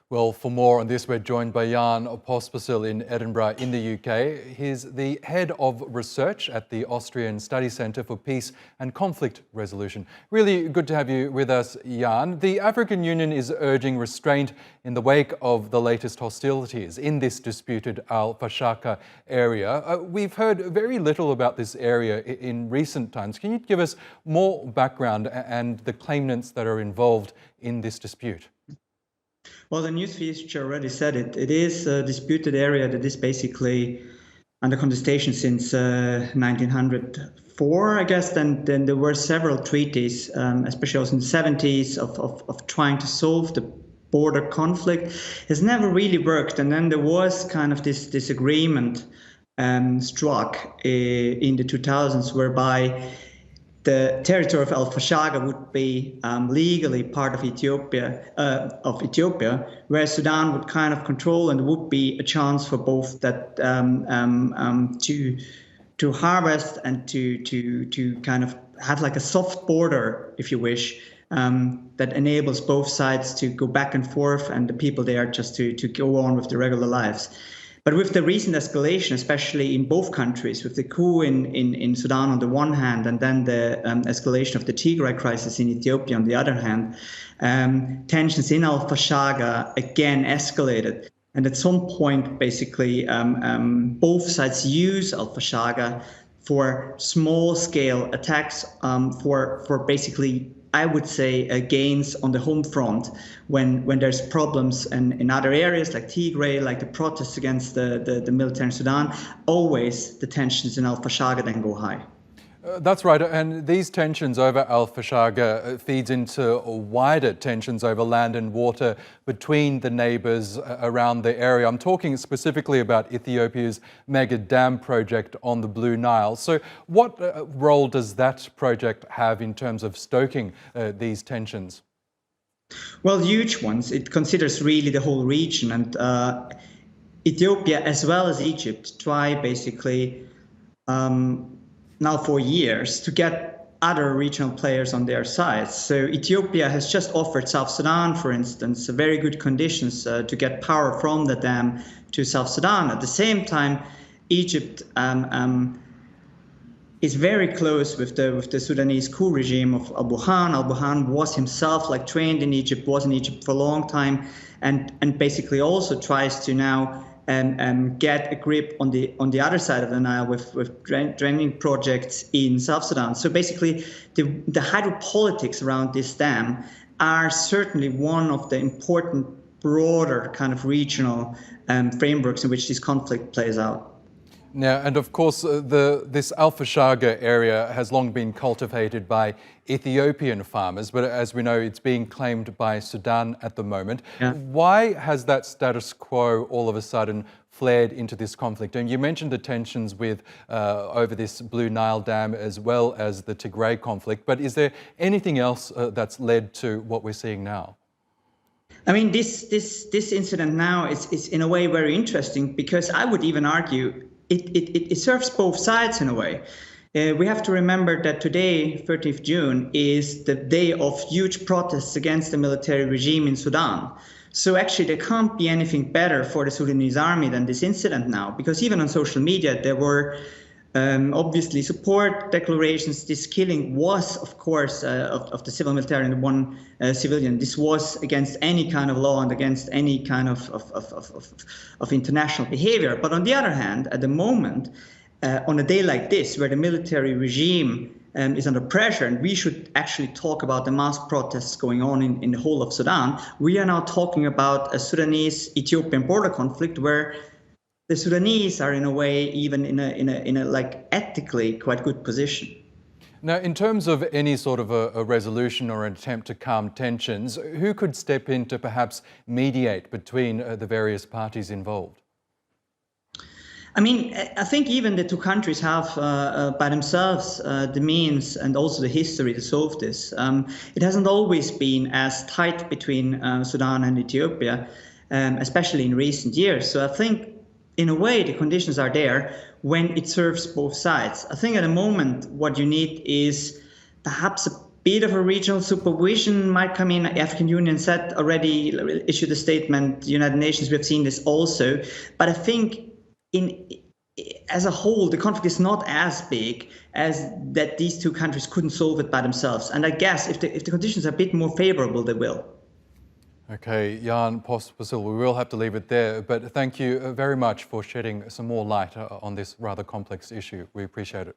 Well, for more on this, we're joined by Jan Pospisil in Edinburgh in the UK. He's the head of research at the Austrian Study Centre for Peace and Conflict Resolution. Really good to have you with us, Jan. The African Union is urging restraint in the wake of the latest hostilities in this disputed Al-fashqa area. We've heard very little about this area in recent times. Can you give us more background and the claimants that are involved in this dispute? Well, the news feature already said it. It is a disputed area that is basically under contestation since 1904, I guess. Then there were several treaties, especially also in the 70s, of trying to solve the border conflict. It's never really worked. And then there was kind of this disagreement struck in the 2000s, whereby the territory of Al-fashqa would be legally part of Ethiopia, whereas Sudan would kind of control, and there would be a chance for both that to harvest and to kind of have like a soft border, if you wish, that enables both sides to go back and forth, and the people there just to go on with their regular lives. But with the recent escalation, especially in both countries, with the coup in Sudan on the one hand, and then the escalation of the Tigray crisis in Ethiopia on the other hand, tensions in Al-fashqa again escalated. And at some point, basically, both sides use Al-fashqa for small-scale attacks, for basically, I would say, gains on the home front when there's problems in other areas like Tigray, like the protests against the military in Sudan. Always the tensions in Al-fashqa then go high. That's right, and these tensions over Al-fashqa feeds into wider tensions over land and water between the neighbours around the area. I'm talking specifically about Ethiopia's mega dam project on the Blue Nile. So what role does that project have in terms of stoking these tensions? Well, huge ones. It considers really the whole region, and Ethiopia as well as Egypt try basically now for years to get other regional players on their side. So Ethiopia has just offered South Sudan, for instance, very good conditions to get power from the dam to South Sudan. At the same time, Egypt is very close with the Sudanese coup regime of Al-Burhan. Al-Burhan was himself trained in Egypt, was in Egypt for a long time, and basically also tries to now get a grip on the other side of the Nile with draining projects in South Sudan. So basically, the hydropolitics around this dam are certainly one of the important, broader kind of regional frameworks in which this conflict plays out. Now, and of course, this Al-fashqa area has long been cultivated by Ethiopian farmers, but as we know, it's being claimed by Sudan at the moment. Yeah. Why has that status quo all of a sudden flared into this conflict? And you mentioned the tensions with over this Blue Nile Dam as well as the Tigray conflict, but is there anything else that's led to what we're seeing now? I mean, this incident now is in a way very interesting, because I would even argue it serves both sides in a way. We have to remember that today, 30th June, is the day of huge protests against the military regime in Sudan. So actually, there can't be anything better for the Sudanese army than this incident now, because even on social media, there were obviously support declarations. This killing was, of course, of the civil military and one civilian. This was against any kind of law and against any kind of international behavior. But on the other hand, at the moment, on a day like this, where the military regime is under pressure, and we should actually talk about the mass protests going on in the whole of Sudan, we are now talking about a Sudanese-Ethiopian border conflict where the Sudanese are in a way even in a ethically quite good position. Now, in terms of any sort of a resolution or an attempt to calm tensions, who could step in to perhaps mediate between the various parties involved? I mean, I think even the two countries have by themselves the means and also the history to solve this. It hasn't always been as tight between Sudan and Ethiopia, especially in recent years. So I think, in a way, the conditions are there when it serves both sides. I think at the moment what you need is perhaps a bit of a regional supervision might come in. African Union said already, issued a statement, United Nations, we have seen this also. But I think as a whole, the conflict is not as big as that these two countries couldn't solve it by themselves. And I guess if the conditions are a bit more favorable, they will. Okay, Jan Pospisil, we will have to leave it there, but thank you very much for shedding some more light on this rather complex issue. We appreciate it.